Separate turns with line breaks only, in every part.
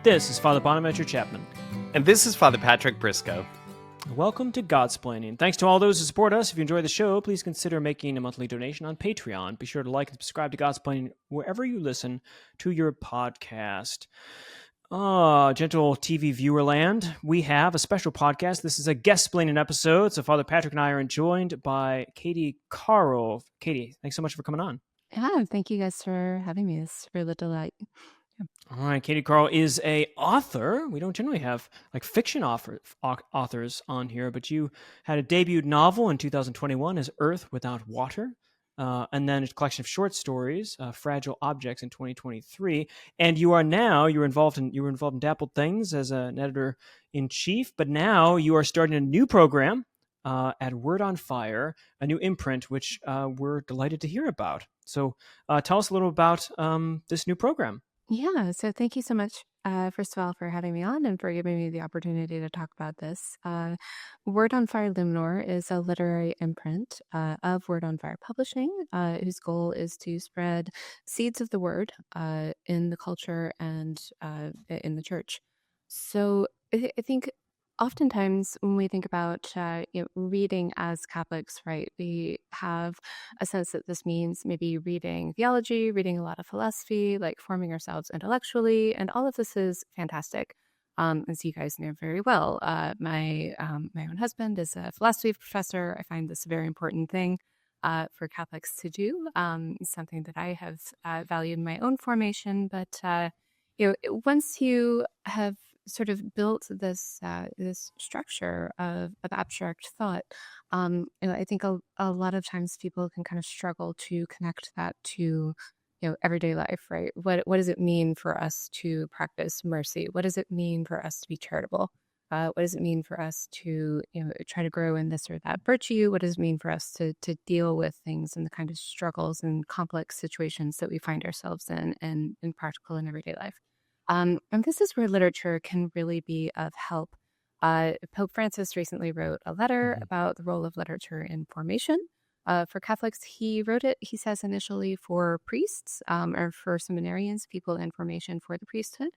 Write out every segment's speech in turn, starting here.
This is Father Bonaventure Chapman.
And this is Father Patrick Briscoe.
Welcome to Godsplaining. Thanks to all those who support us. If you enjoy the show, please consider making a monthly donation on Patreon. Be sure to like and subscribe to Godsplaining wherever you listen to your podcast. Gentle TV viewer land, we have a special podcast. This is a Guestsplaining episode, so Father Patrick and I are joined by Katy Carl. Katy, thanks so much for coming on.
Yeah, thank you guys for having me. It's really a delight.
All right, Katy Carl is a author. We don't generally have like fiction authors on here, but you had a debuted novel in 2021 as Earth Without Water, and then a collection of short stories, Fragile Objects, in 2023. And you were involved in Dappled Things as an editor in chief, but now you are starting a new program at Word on Fire, a new imprint, which we're delighted to hear about. So tell us a little about this new program.
Yeah, so thank you so much, first of all, for having me on and for giving me the opportunity to talk about this. Word on Fire Luminor is a literary imprint of Word on Fire Publishing, whose goal is to spread seeds of the word in the culture and in the church. So I think oftentimes when we think about reading as Catholics, right, we have a sense that this means maybe reading theology, reading a lot of philosophy, like forming ourselves intellectually, and all of this is fantastic. As you guys know very well, my own husband is a philosophy professor. I find this a very important thing for Catholics to do. It's something that I have valued in my own formation, but once you have sort of built this structure of abstract thought, I think a lot of times people can kind of struggle to connect that to everyday life, right? What does it mean for us to practice mercy? What does it mean for us to be charitable? What does it mean for us to try to grow in this or that virtue? What does it mean for us to deal with things and the kind of struggles and complex situations that we find ourselves in practical and everyday life? And this is where literature can really be of help. Pope Francis recently wrote a letter about the role of literature in formation. For Catholics, he wrote it, he says, initially for priests or for seminarians, people in formation for the priesthood.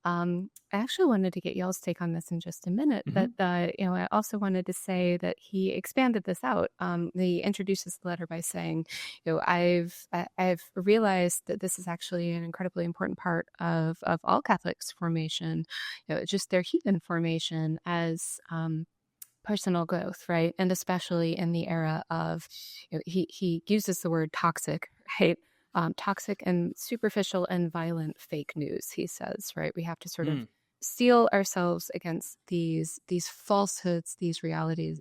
I actually wanted to get y'all's take on this in just a minute, but I also wanted to say that he expanded this out. He introduces the letter by saying, I've realized that this is actually an incredibly important part of all Catholics' formation, just their heathen formation as personal growth, right? And especially in the era of, he uses the word toxic, right? Toxic and superficial and violent fake news, he says, right? We have to sort of steel ourselves against these falsehoods, these realities,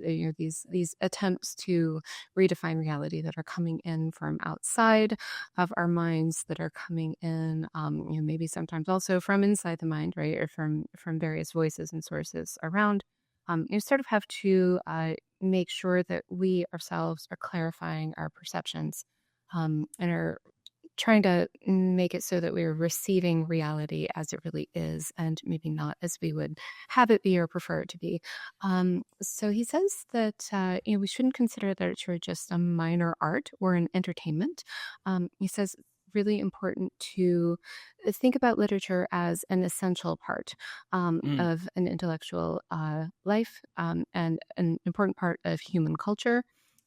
these attempts to redefine reality that are coming in from outside of our minds, that are coming in, maybe sometimes also from inside the mind, right? Or from various voices and sources around. You sort of have to make sure that we ourselves are clarifying our perceptions and are trying to make it so that we're receiving reality as it really is, and maybe not as we would have it be or prefer it to be. So he says that we shouldn't consider literature just a minor art or an entertainment. He says really important to think about literature as an essential part of an intellectual life and an important part of human culture.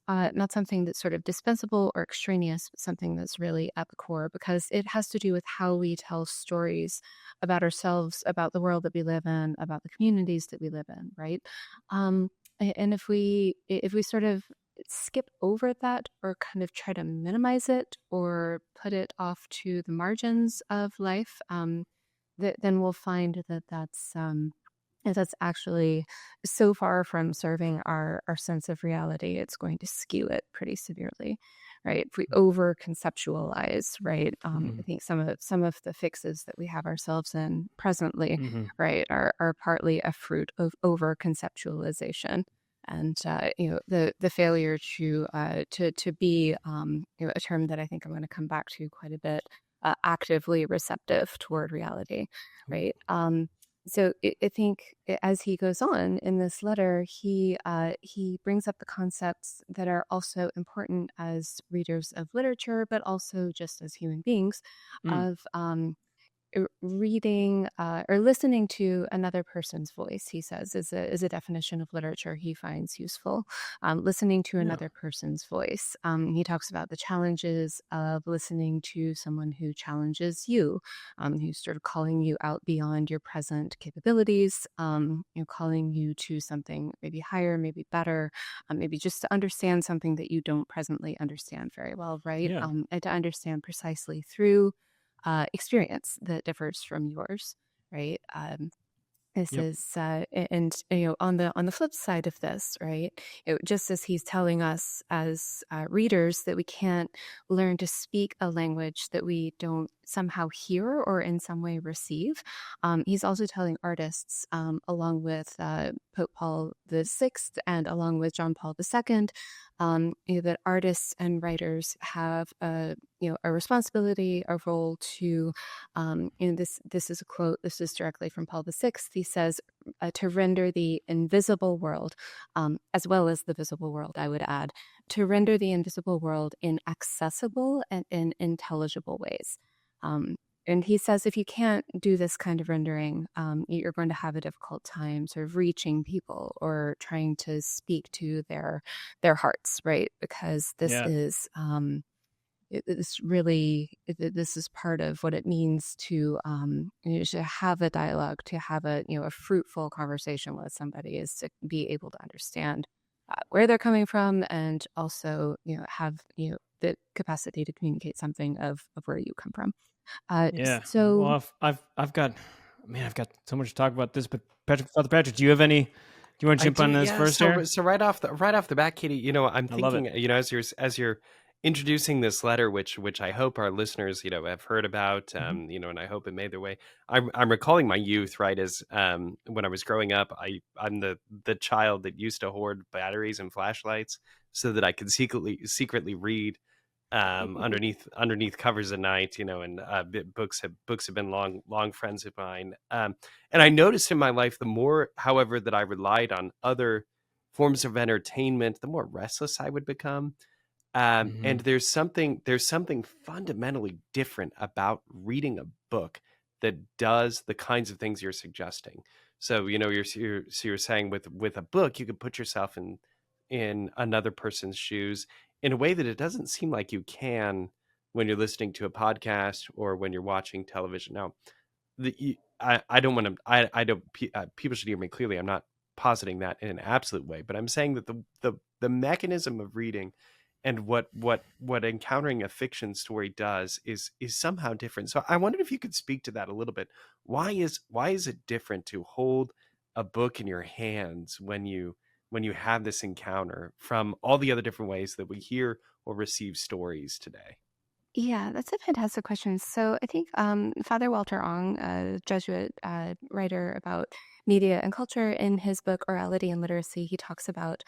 Not something that's sort of dispensable or extraneous, but something that's really at the core, because it has to do with how we tell stories about ourselves, about the world that we live in, about the communities that we live in, right? And if we sort of skip over that or kind of try to minimize it or put it off to the margins of life, then we'll find that that's actually so far from serving our sense of reality, it's going to skew it pretty severely, right? If we over conceptualize, right? I think some of the fixes that we have ourselves in presently, right, are partly a fruit of over conceptualization. And the failure to be a term that I think I'm going to come back to quite a bit, actively receptive toward reality, right? So I think as he goes on in this letter, he brings up the concepts that are also important as readers of literature, but also just as human beings, of reading or listening to another person's voice, he says, is a definition of literature he finds useful. Listening to
Yeah.
another person's voice. He talks about the challenges of listening to someone who challenges you, who's sort of calling you out beyond your present capabilities, calling you to something maybe higher, maybe better, maybe just to understand something that you don't presently understand very well, right?
Yeah.
And to understand precisely through experience that differs from yours, right? This
Yep.
is, and on the flip side of this, right? Just as he's telling us as readers that we can't learn to speak a language that we don't somehow hear or in some way receive, he's also telling artists, along with Pope Paul VI and along with John Paul II, that artists and writers have a responsibility, a role to this is a quote. This is directly from Paul VI. He says, "To render the invisible world, as well as the visible world, I would add, to render the invisible world in accessible and in intelligible ways." And he says, if you can't do this kind of rendering, you're going to have a difficult time sort of reaching people or trying to speak to their hearts, right? Because this
Yeah.
is it's really this is part of what it means to to have a dialogue, to have a fruitful conversation with somebody, is to be able to understand where they're coming from, and also have the capacity to communicate something of where you come from.
Yeah.
So
Well, I've got, man, I've got so much to talk about this. But Patrick, Father Patrick, do you have any? Do you want to
I
jump on
do,
this
yeah.
first
So
here?
so right off the bat, Katie, I'm
I love it.
thinking, as you're introducing this letter, which I hope our listeners, have heard about,
Hmm.
and I hope it made their way. I'm recalling my youth, right? As when I was growing up, I'm the child that used to hoard batteries and flashlights so that I could secretly read underneath covers at night, and books have been long friends of mine. And I noticed in my life, the more, however, that I relied on other forms of entertainment, the more restless I would become. And
Hmm.
there's something fundamentally different about reading a book that does the kinds of things you're suggesting. So you're saying with a book, you could put yourself in another person's shoes in a way that it doesn't seem like you can when you're listening to a podcast or when you're watching television. Now, I don't want to, I don't, people should hear me clearly. I'm not positing that in an absolute way, but I'm saying that the mechanism of reading and what encountering a fiction story does is somehow different. So I wondered if you could speak to that a little bit. Why is it different to hold a book in your hands when you have this encounter from all the other different ways that we hear or receive stories today?
yeah, that's a fantastic question. So I think Father Walter Ong, a Jesuit writer about media and culture, in his book Orality and Literacy, he talks about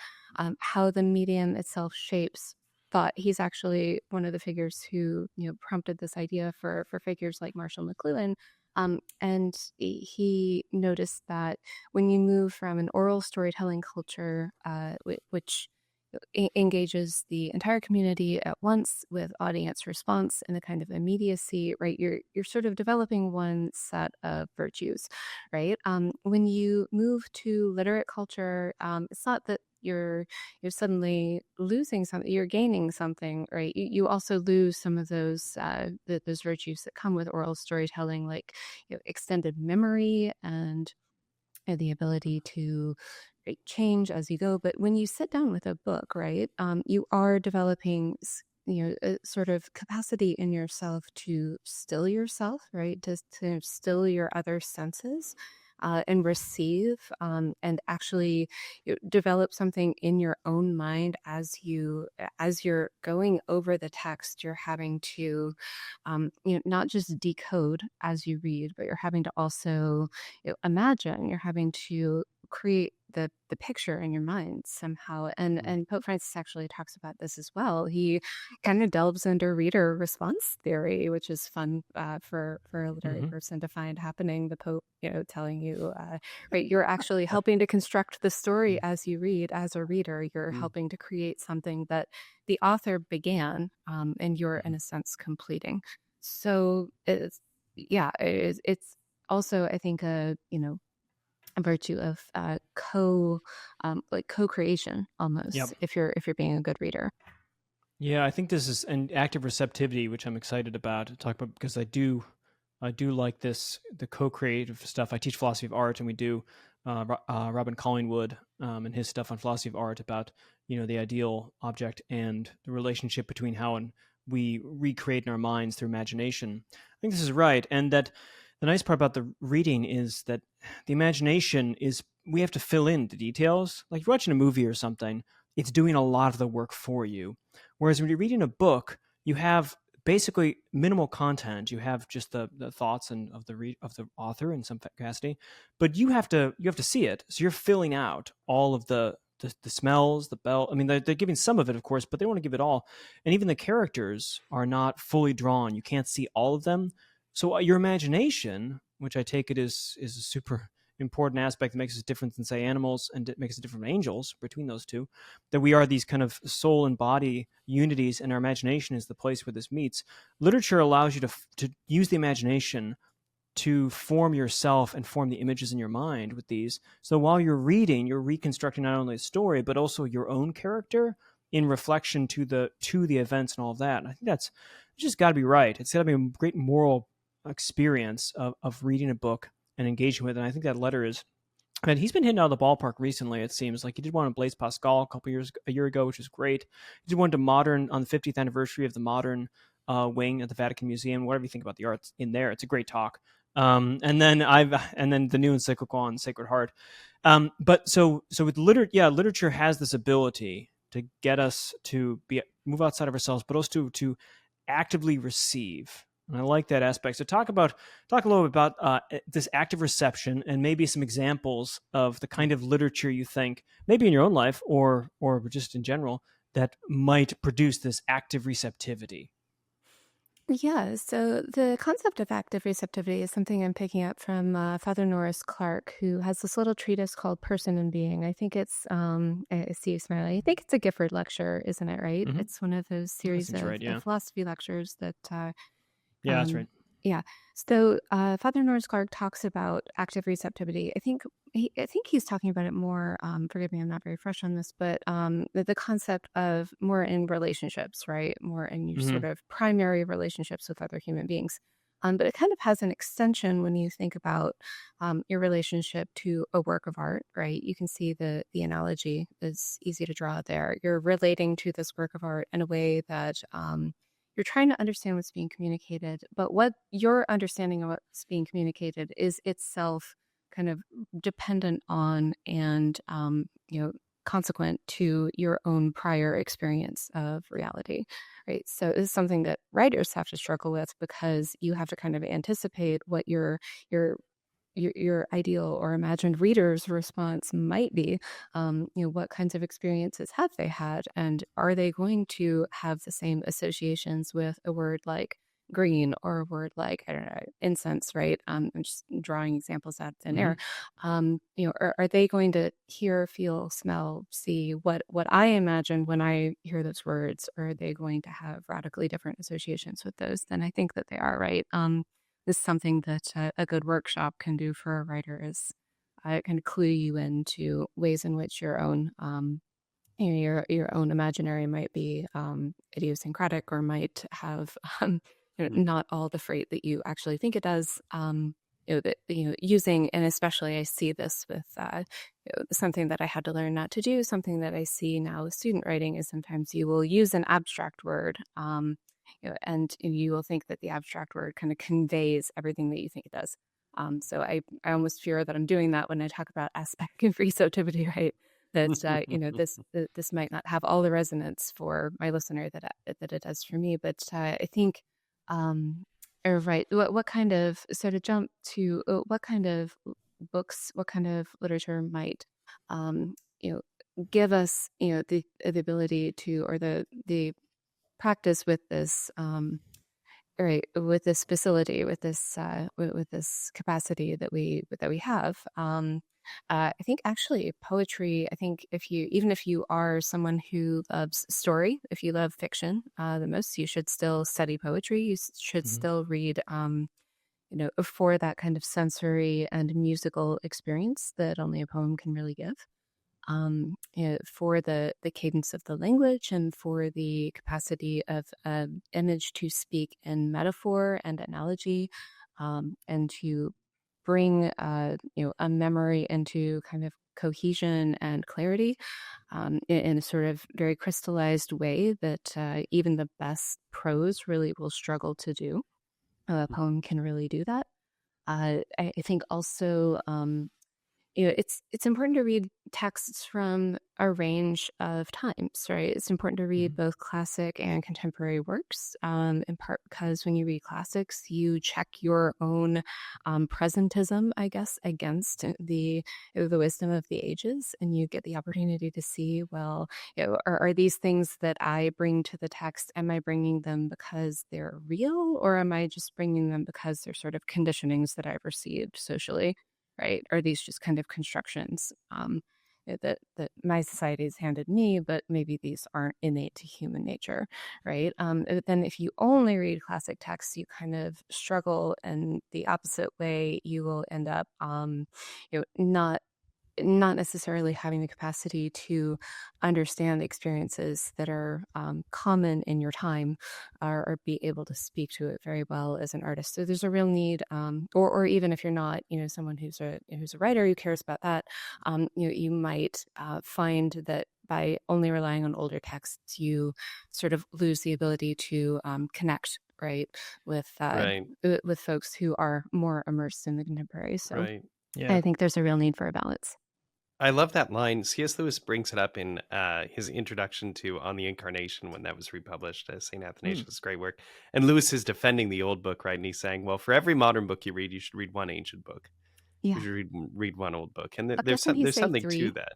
how the medium itself shapes thought. He's actually one of the figures who prompted this idea for figures like Marshall McLuhan. And he noticed that when you move from an oral storytelling culture, which engages the entire community at once with audience response and a kind of immediacy, right? You're sort of developing one set of virtues, right? When you move to literate culture, it's not that you're suddenly losing something, you're gaining something, right? You also lose some of those those virtues that come with oral storytelling, like extended memory and the ability to change as you go. But when you sit down with a book, right, you are developing, a sort of capacity in yourself to still yourself, right, to still your other senses. And receive and actually develop something in your own mind as you're going over the text. You're having to not just decode as you read, but you're having to also imagine. You're having to create the picture in your mind somehow. And Pope Francis actually talks about this as well. He kind of delves into reader response theory, which is fun for a literary
Hmm.
person to find happening. The Pope, telling you, right, you're actually helping to construct the story as you read. As a reader, you're
Mm.
helping to create something that the author began, and you're
Hmm.
in a sense completing. So it's yeah, it's also, I think, a virtue of co-creation
Yep.
almost, if you're being a good reader.
Yeah, I think this is an active receptivity, which I'm excited about to talk about because I do like the co-creative stuff. I teach philosophy of art, and we do Robin Collingwood and his stuff on philosophy of art about the ideal object and the relationship between how and we recreate in our minds through imagination. I think this is right, and that the nice part about the reading is that the imagination is we have to fill in the details. Like if you're watching a movie or something, it's doing a lot of the work for you. Whereas when you're reading a book, you have basically minimal content. You have just the thoughts and of the author in some capacity, but you have to see it. So you're filling out all of the smells, the bell. I mean, they're giving some of it, of course, but they don't want to give it all. And even the characters are not fully drawn. You can't see all of them. So your imagination, which I take it is a super important aspect that makes us different than say animals and it makes us different from angels between those two, that we are these kind of soul and body unities, and our imagination is the place where this meets. Literature allows you to use the imagination to form yourself and form the images in your mind with these. So while you're reading, you're reconstructing not only a story but also your own character in reflection to the events and all of that. And I think that's just got to be right. It's got to be a great moral experience of reading a book and engaging with it. And I think that letter is. And he's been hitting out of the ballpark recently. It seems like he did one on Blaise Pascal a year ago, which was great. He did one to modern on the 50th anniversary of the modern wing at the Vatican Museum. Whatever you think about the arts in there, it's a great talk. And then the new encyclical on Sacred Heart. But so with literature has this ability to get us to move outside of ourselves, but also to actively receive. And I like that aspect. So talk a little bit about this active reception and maybe some examples of the kind of literature you think, maybe in your own life or just in general, that might produce this active receptivity.
Yeah, so the concept of active receptivity is something I'm picking up from Father Norris Clark, who has this little treatise called Person and Being. I think it's, I see you smiling. I think it's a Gifford lecture, isn't it, right?
Mm-hmm.
It's one of those
That
series
seems right.
of
Yeah.
philosophy lectures that
Yeah, that's
Um,
right.
yeah. So Father Norris Clark talks about active receptivity. I think he's talking about it more. Forgive me, I'm not very fresh on this, but the concept of more in relationships, right? More in your
Mm-hmm.
sort of primary relationships with other human beings. But it kind of has an extension when you think about your relationship to a work of art, right? You can see the analogy is easy to draw there. You're relating to this work of art in a way that you're trying to understand what's being communicated, but what your understanding of what's being communicated is itself kind of dependent on and consequent to your own prior experience of reality, right? So it's something that writers have to struggle with because you have to kind of anticipate what your your ideal or imagined reader's response might be. What kinds of experiences have they had, and are they going to have the same associations with a word like green or a word like, I don't know, incense, right? I'm just drawing examples out of thin
Mm-hmm.
air. Are they going to hear, feel, smell, see what I imagine when I hear those words, or are they going to have radically different associations with those than I think that they are, right? Is something that a good workshop can do for a writer is kind of clue you into ways in which your own your own imaginary might be idiosyncratic or might have not all the freight that you actually think it does. Using, and especially I see this with something that I had to learn not to do. Something that I see now with student writing is sometimes you will use an abstract word. And you will think that the abstract word kind of conveys everything that you think it does. So I almost fear that I'm doing that when I talk about aspect of receptivity, right? That this might not have all the resonance for my listener that it does for me. But I think, right, what kind of, so to jump to what kind of books, what kind of literature might um, you know give us the ability to, or the practice with this right, with this facility, with this with this capacity that we have. I think actually poetry, I think if you are someone who loves story, if you love fiction the most, you should still study poetry. You should
Mm-hmm.
still read for that kind of sensory and musical experience that only a poem can really give. For the cadence of the language and for the capacity of image to speak in metaphor and analogy, and to bring a memory into kind of cohesion and clarity, in a sort of very crystallized way that even the best prose really will struggle to do. A poem can really do that. I think also, it's important to read texts from a range of times, right? It's important to read both classic and contemporary works, in part because when you read classics, you check your own presentism, I guess, against the wisdom of the ages, and you get the opportunity to see, well, are these things that I bring to the text, am I bringing them because they're real, or am I just bringing them because they're sort of conditionings that I've received socially? Right? Are these just kind of constructions that my society has handed me, but maybe these aren't innate to human nature, right? But then if you only read classic texts, you kind of struggle in the opposite way. You will end up, not necessarily having the capacity to understand the experiences that are common in your time, or be able to speak to it very well as an artist. So there's a real need, or even if you're not, someone who's a writer who cares about that, you might find that by only relying on older texts, you sort of lose the ability to connect, right, with
Right.
with folks who are more immersed in the contemporary. So
Right.
Yeah.
I think there's a real need for a balance.
I love that line. C.S. Lewis brings it up in his introduction to On the Incarnation when that was republished as St. Athanasius' great work. And Lewis is defending the old book, right? And he's saying, well, for every modern book you read, you should read one ancient book. You
Yeah.
should read one old book. And
Doesn't he
there's
say
something to
3?
that.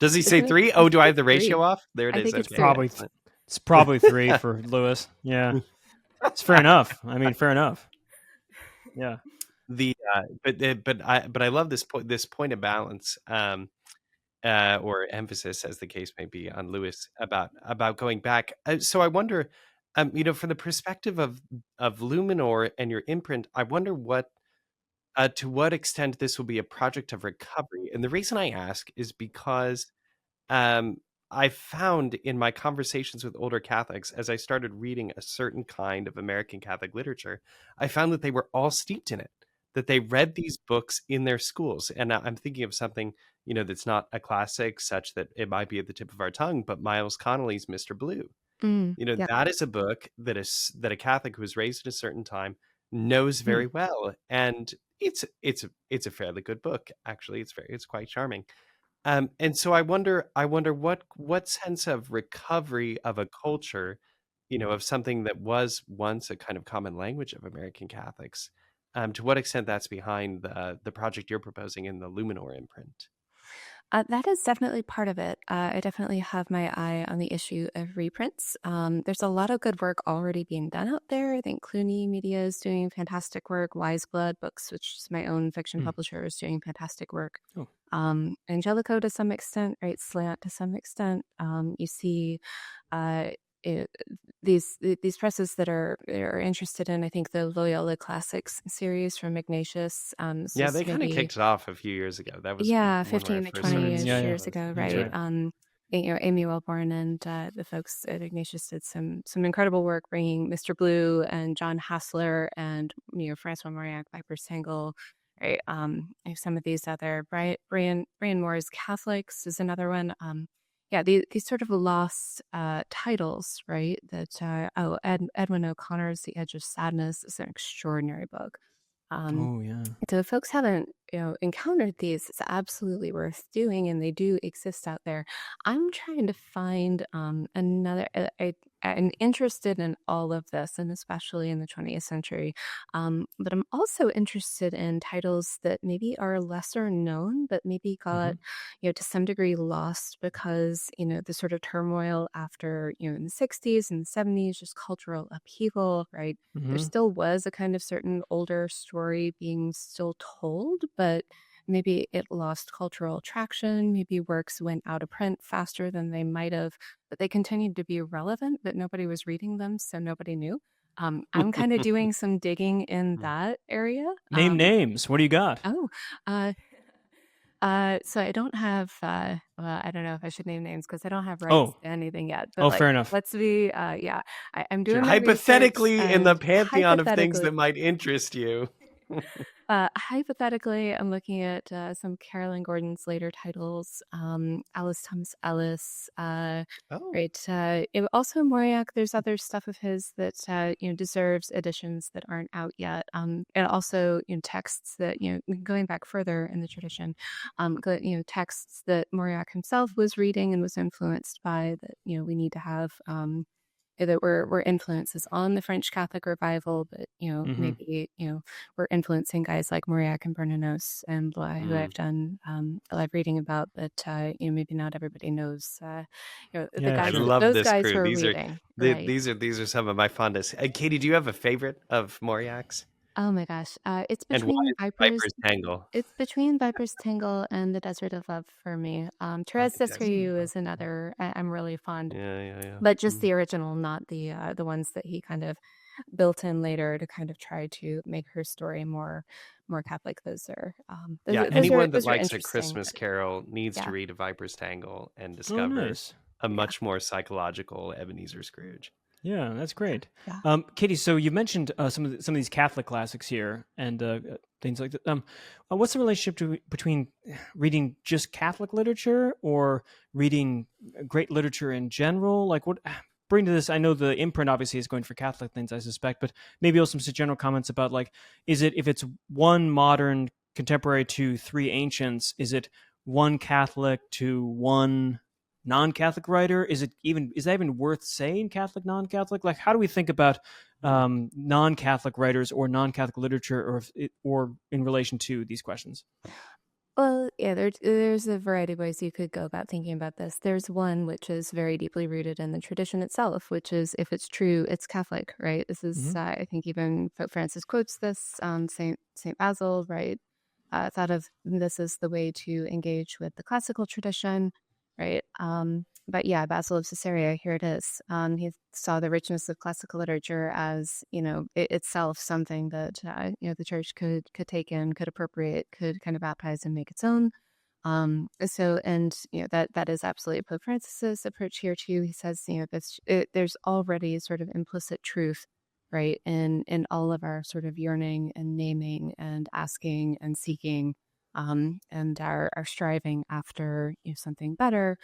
Does he say
Isn't it?
3?
I
Oh, do
think
I have
it's
the ratio
3.
off? There it
I
is.
think it's
Okay.
3.
Probably
Excellent.
it's probably 3 for Lewis. Yeah. It's fair enough. I mean, fair enough. Yeah.
But I love this point of balance, or emphasis, as the case may be, on Lewis about going back. So I wonder, from the perspective of Luminor and your imprint, I wonder what to what extent this will be a project of recovery. And the reason I ask is because I found in my conversations with older Catholics, as I started reading a certain kind of American Catholic literature, I found that they were all steeped in it, that they read these books in their schools. And I'm thinking of something, that's not a classic such that it might be at the tip of our tongue, but Miles Connolly's Mr. Blue.
Yeah.
That is a book that a Catholic who was raised at a certain time knows very well. And it's a fairly good book, actually. It's quite charming. And so I wonder what sense of recovery of a culture, of something that was once a kind of common language of American Catholics, to what extent that's behind the project you're proposing in the Luminor imprint.
That is definitely part of it. I definitely have my eye on the issue of reprints. There's a lot of good work already being done out there. I think Clooney Media is doing fantastic work. Wise Blood Books, which is my own fiction publisher, is doing fantastic work.
Oh.
Angelico to some extent, right? Slant to some extent. You see these presses that are interested in, I think, the Loyola Classics series from Ignatius.
Yeah, they kind of kicked it off a few years ago. That was one where I
15 to
first
20
started
years ago, right?
right.
Amy Wellborn and the folks at Ignatius did some incredible work bringing Mr. Blue and John Hassler and Francois Mauriac, Viper Sangle, right? Some of these other Brian Moore's Catholics is another one. Yeah, these sort of lost titles, right? That Edwin O'Connor's The Edge of Sadness is an extraordinary book.
Oh yeah.
So if folks haven't, encountered these, it's absolutely worth doing, and they do exist out there. I'm trying to find I'm interested in all of this, and especially in the 20th century. But I'm also interested in titles that maybe are lesser known, but maybe got, to some degree lost because, the sort of turmoil after, in the 60s and the 70s, just cultural upheaval, right? There still was a kind of certain older story being still told, but maybe it lost cultural traction. Maybe works went out of print faster than they might have, but they continued to be relevant, but nobody was reading them, so nobody knew. I'm kind of doing some digging in
Hmm.
that area.
Name names. What do you got?
Oh, uh, so I don't have, well, I don't know if I should name names because I don't have rights
Oh,
to anything yet. But
oh,
like,
fair enough.
let's be, yeah, I'm
Sure.
doing my research
Hypothetically, in the
and
pantheon of things that might interest you.
hypothetically, I'm looking at some Carolyn Gordon's later titles, Alice Thomas Ellis,
Oh.
right? Also Mauriac. There's other stuff of his that deserves editions that aren't out yet, and also texts that going back further in the tradition, texts that Mauriac himself was reading and was influenced by that we need to have. That were influences on the French Catholic revival, but
Mm-hmm.
maybe we're influencing guys like Mauriac and Bernanos and Blois, who I've done a lot of reading about, but maybe not everybody knows the
Yeah,
I
guys
sure.
love
those
this
guys who
crew.
are reading, right?
These are some of my fondest. Katie, do you have a favorite of Mauriac's?
Oh my gosh, it's
And why
between
is it Viper's Tangle?
Viper's Tangle and the Desert of Love for me.
Oh,
Therese
the desert.
Descrieux is another I'm really fond,
Yeah, yeah, yeah.
but just the original, not the ones that he kind of built in later to kind of try to make her story more Catholic. Those are
Yeah, anyone that
those are
likes A
interesting.
Christmas
But
Carol needs to
yeah,
read A Viper's Tangle and
Oh,
discover
nice.
a
yeah,
much more psychological Ebenezer Scrooge.
Yeah, that's great.
yeah.
Katie, so you mentioned some of these Catholic classics here and things like that. What's the relationship between reading just Catholic literature or reading great literature in general? Like, what bring to this? I know the imprint obviously is going for Catholic things, I suspect, but maybe also some general comments about like, is it if it's one modern contemporary to three ancients, is it one Catholic to one non-Catholic writer? Is that even worth saying Catholic, non-Catholic? Like, how do we think about non-Catholic writers or non-Catholic literature, or in relation to these questions?
Well, yeah, there's a variety of ways you could go about thinking about this. There's one which is very deeply rooted in the tradition itself, which is if it's true, it's Catholic, right? This is,
Mm-hmm.
I think, even Pope Francis quotes this. Saint Basil, right? Thought of this as the way to engage with the classical tradition, right? But yeah, Basil of Caesarea, here it is. He saw the richness of classical literature as, itself something that the church could take in, could appropriate, could kind of baptize and make its own. And that is absolutely Pope Francis's approach here too. He says, there's already sort of implicit truth, right, in all of our sort of yearning and naming and asking and seeking, and our striving after something better.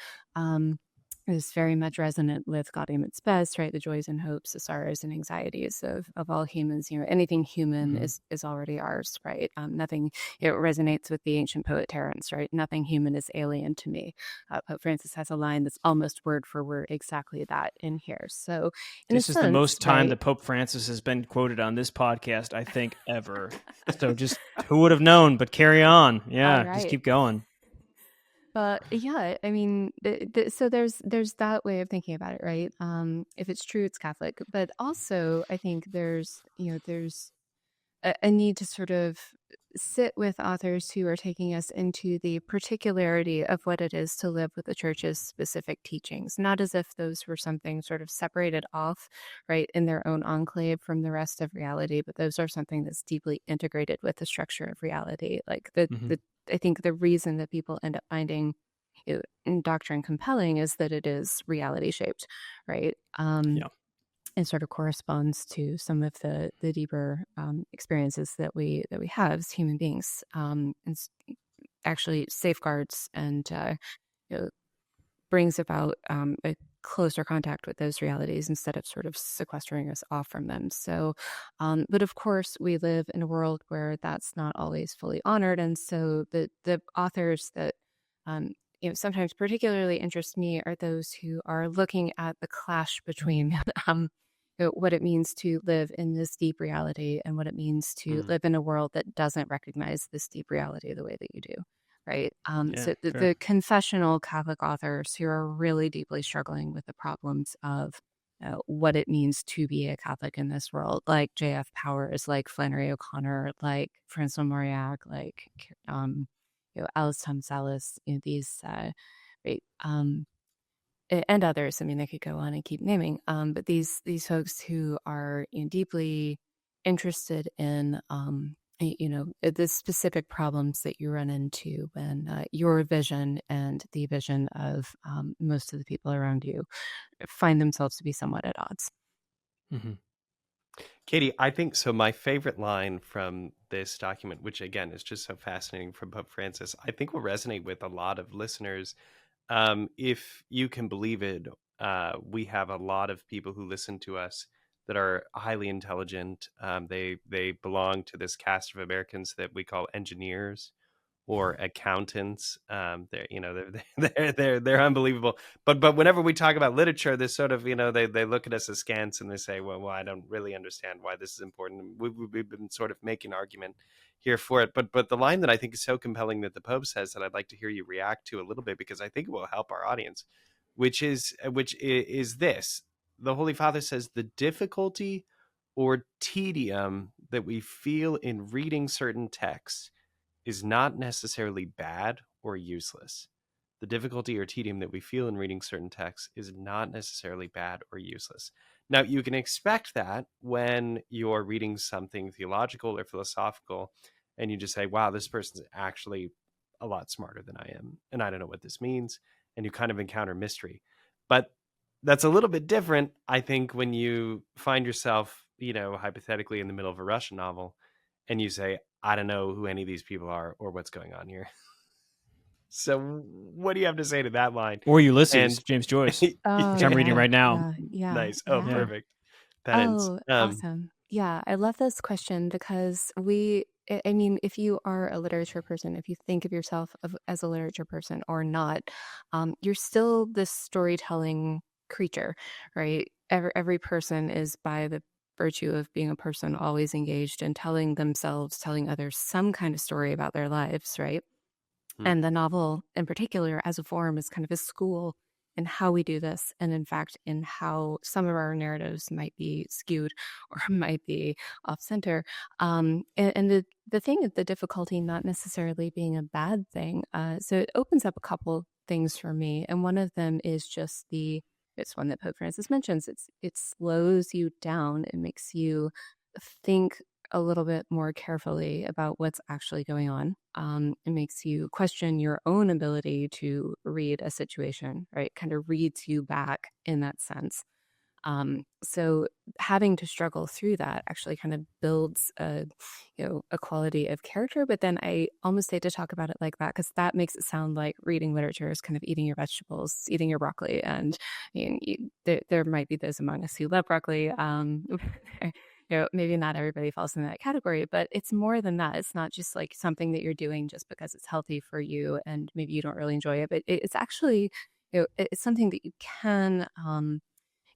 Is very much resonant with Gaudium et Spes, right? The joys and hopes, the sorrows and anxieties of all humans. Anything human
Mm-hmm.
is already ours, right? Nothing. It resonates with the ancient poet Terence, right? Nothing human is alien to me. Pope Francis has a line that's almost word for word exactly that in here. So, in a
This is the
sense,
most time
right?
that Pope Francis has been quoted on this podcast, I think, ever. So just who would have known? But carry on.
All
Yeah, just
right.
keep going.
But yeah, I mean, so there's that way of thinking about it, right? If it's true, it's Catholic. But also, I think there's a need to sort of sit with authors who are taking us into the particularity of what it is to live with the church's specific teachings, not as if those were something sort of separated off, right, in their own enclave from the rest of reality, but those are something that's deeply integrated with the structure of reality. Like
Mm-hmm.
I think the reason that people end up finding doctrine compelling is that it is reality shaped, right?
Yeah.
And sort of corresponds to some of the deeper experiences that we have as human beings, and actually safeguards and you know, brings about a closer contact with those realities instead of sort of sequestering us off from them. So, but of course, we live in a world where that's not always fully honored, and so the authors that um, sometimes particularly interest me are those who are looking at the clash between what it means to live in this deep reality and what it means to
Mm.
live in a world that doesn't recognize this deep reality the way that you do. Right.
Yeah.
So
Fair.
the confessional Catholic authors who are really deeply struggling with the problems of what it means to be a Catholic in this world, like J.F. Powers, like Flannery O'Connor, like Francois Mauriac, like Alice Thomas Ellis, these right, and others. I mean, I could go on and keep naming, but these folks who are, you know, deeply interested in the specific problems that you run into when your vision and the vision of most of the people around you find themselves to be somewhat at odds.
Mhm.
Katie, I think so. My favorite line from this document, which again is just so fascinating from Pope Francis, I think will resonate with a lot of listeners. If you can believe it, we have a lot of people who listen to us that are highly intelligent. They belong to this caste of Americans that we call engineers or accountants. They're they're unbelievable. But whenever we talk about literature, this sort of they look at us askance and they say, well, I don't really understand why this is important. We've been sort of making an argument here for it. But the line that I think is so compelling that the Pope says that I'd like to hear you react to a little bit, because I think it will help our audience, which is this: the Holy Father says the difficulty or tedium that we feel in reading certain texts is not necessarily bad or useless. The difficulty or tedium that we feel in reading certain texts is not necessarily bad or useless. Now, you can expect that when you're reading something theological or philosophical, and you just say, wow, this person's actually a lot smarter than I am, and I don't know what this means, and you kind of encounter mystery. But that's a little bit different, I think, when you find yourself, hypothetically in the middle of a Russian novel, and you say, I don't know who any of these people are or what's going on here. So what do you have to say to that line?
Or Ulysses,
And
James Joyce,
Oh
which I'm reading
yeah,
right now.
nice. Oh,
Yeah.
perfect. Penance.
Oh, awesome. Yeah, I love this question because I mean, if you are a literature person, if you think of yourself as a literature person or not, you're still this storytelling creature, right? Every person is, by the virtue of being a person, always engaged in telling themselves, telling others some kind of story about their lives, right?
Hmm.
And the novel in particular, as a form, is kind of a school in how we do this. And in fact, in how some of our narratives might be skewed or might be off center. And the thing, the difficulty not necessarily being a bad thing. So it opens up a couple things for me. And one of them is just it's one that Pope Francis mentions. It slows you down. It makes you think a little bit more carefully about what's actually going on. It makes you question your own ability to read a situation, right? Kind of reads you back in that sense. So having to struggle through that actually kind of builds a quality of character. But then I almost hate to talk about it like that, because that makes it sound like reading literature is kind of eating your vegetables, eating your broccoli. And there might be those among us who love broccoli. Maybe not everybody falls in that category, but it's more than that. It's not just like something that you're doing just because it's healthy for you and maybe you don't really enjoy it, but it's actually, it's something that you can,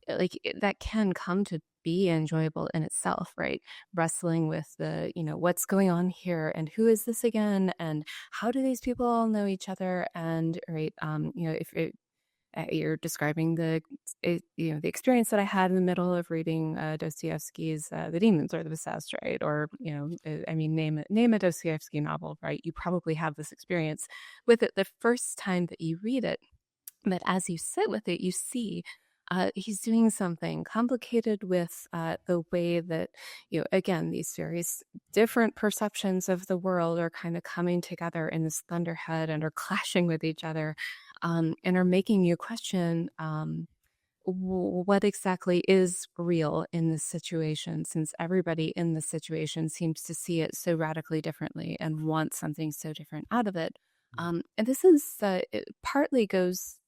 that can come to be enjoyable in itself, right? Wrestling with what's going on here and who is this again? And how do these people all know each other? And, right, if you're describing the experience that I had in the middle of reading Dostoevsky's The Demons or the Possessed, right? Or I mean, name a Dostoevsky novel, right? You probably have this experience with it the first time that you read it, but as you sit with it, you see. He's doing something complicated with the way that, again, these various different perceptions of the world are kind of coming together in this thunderhead and are clashing with each other, and are making you question what exactly is real in this situation, since everybody in this situation seems to see it so radically differently and want something so different out of it. And this is it partly goes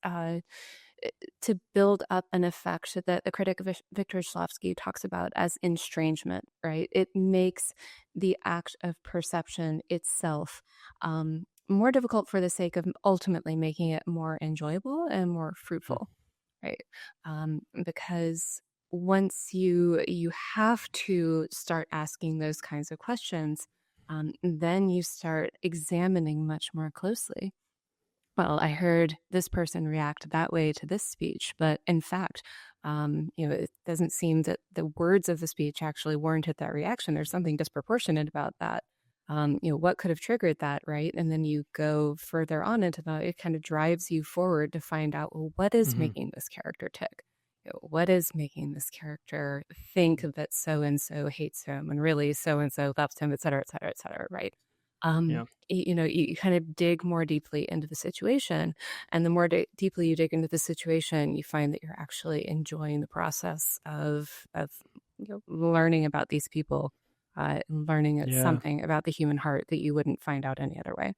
to build up an effect that the critic Viktor Shklovsky talks about as estrangement, right? It makes the act of perception itself more difficult for the sake of ultimately making it more enjoyable and more fruitful, right? Because once you have to start asking those kinds of questions, then you start examining much more closely. Well, I heard this person react that way to this speech, but in fact, it doesn't seem that the words of the speech actually warranted that reaction. There's something disproportionate about that. what could have triggered that, right? And then you go further on into that. It kind of drives you forward to find out, well, what is making this character tick? What is making this character think that so and so hates him, and really so and so loves him, et cetera, et cetera, et cetera, right?
Yeah.
You kind of dig more deeply into the situation, and the more deeply you dig into the situation, you find that you're actually enjoying the process of learning about these people, learning something about the human heart that you wouldn't find out any other way.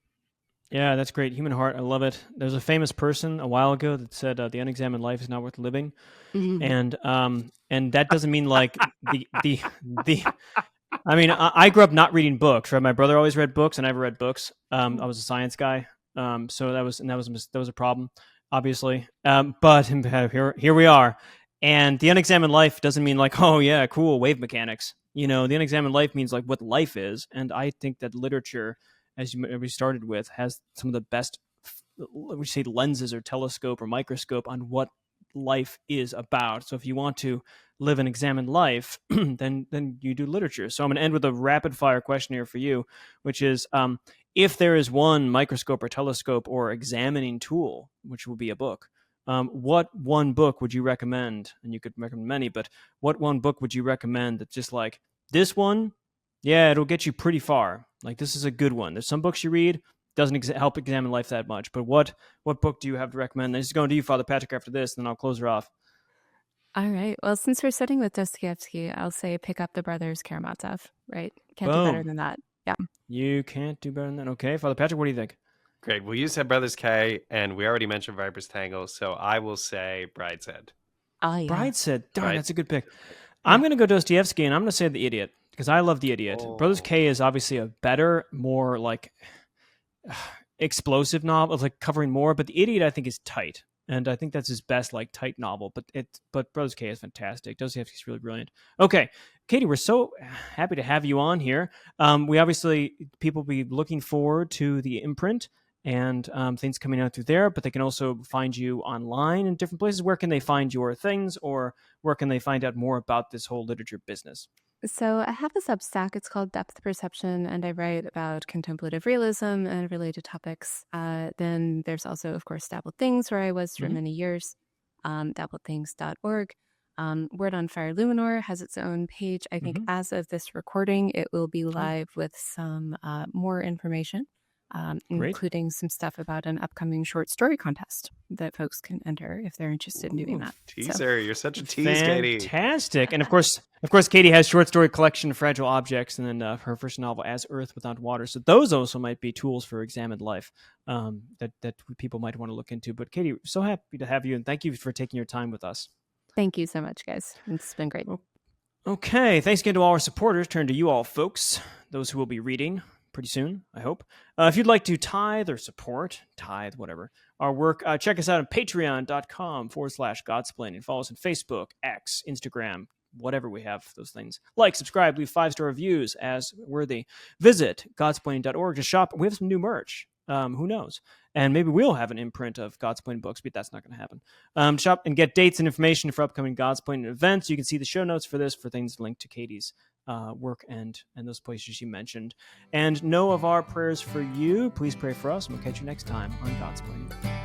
Yeah, that's great. Human heart, I love it. There's a famous person a while ago that said the unexamined life is not worth living, and that doesn't mean like the. I mean, I grew up not reading books. Right, my brother always read books, and I never read books. I was a science guy, so that was a problem, obviously. But here we are, and the unexamined life doesn't mean like, oh yeah, cool wave mechanics. The unexamined life means like what life is, and I think that literature, as we started with, has some of the best, we say, lenses or telescope or microscope on what life is about. So if you want to live an examined life, then you do literature. So I'm going to end with a rapid fire question here for you, which is, if there is one microscope or telescope or examining tool, which will be a book, what one book would you recommend? And you could recommend many, but what one book would you recommend that's just like, this one, yeah, it'll get you pretty far. Like, this is a good one. There's some books you read, doesn't help examine life that much. But what book do you have to recommend? This is going to you, Father Patrick, after this, and then I'll close her off.
All right. Well, since we're sitting with Dostoevsky, I'll say pick up the Brothers Karamazov, right? Can't do better than that. Yeah.
You can't do better than that. Okay. Father Patrick, what do you think?
Great. Well, you said Brothers K, and we already mentioned Viper's Tangle, so I will say Brideshead.
Oh, yeah.
Brideshead. Darn, that's a good pick. I'm going to go Dostoevsky, and I'm going to say The Idiot, because I love The Idiot. Brothers K is obviously a better, more like explosive novel, like covering more, but The Idiot I think is tight, and I think that's his best like tight novel. But Brothers K is fantastic. Dostoevsky's really brilliant. Okay, Katy, we're so happy to have you on here. We obviously, people will be looking forward to the imprint and things coming out through there, but they can also find you online in different places. Where can they find your things, or where can they find out more about this whole literature business?
So I have a substack. It's called Depth Perception, and I write about contemplative realism and related topics. Then there's also, of course, Dabbled Things, where I was for many years, dabbledthings.org. Word on Fire Luminor has its own page. I think as of this recording, it will be live with some more information, including some stuff about an upcoming short story contest that folks can enter if they're interested in doing that.
Teaser, you're such a tease, Katy.
Fantastic. And of course, Katy has short story collection Fragile Objects, and then her first novel, As Earth Without Water. So those also might be tools for examined life that people might want to look into. But Katy, so happy to have you, and thank you for taking your time with us.
Thank you so much, guys. It's been great.
Okay. Thanks again to all our supporters. Turn to you all, folks, those who will be reading pretty soon, I hope. If you'd like to tithe or support, whatever, our work, check us out on patreon.com/Godsplaining. Follow us on Facebook, X, Instagram, whatever we have, those things. Like, subscribe, leave 5-star reviews as worthy. Visit Godsplaining.org to shop. We have some new merch. Who knows? And maybe we'll have an imprint of Godsplaining books, but that's not going to happen. Shop and get dates and information for upcoming Godsplaining events. You can see the show notes for this, for things linked to Katy's work and those places you mentioned. And know of our prayers for you. Please pray for us, and we'll catch you next time on Godsplaining.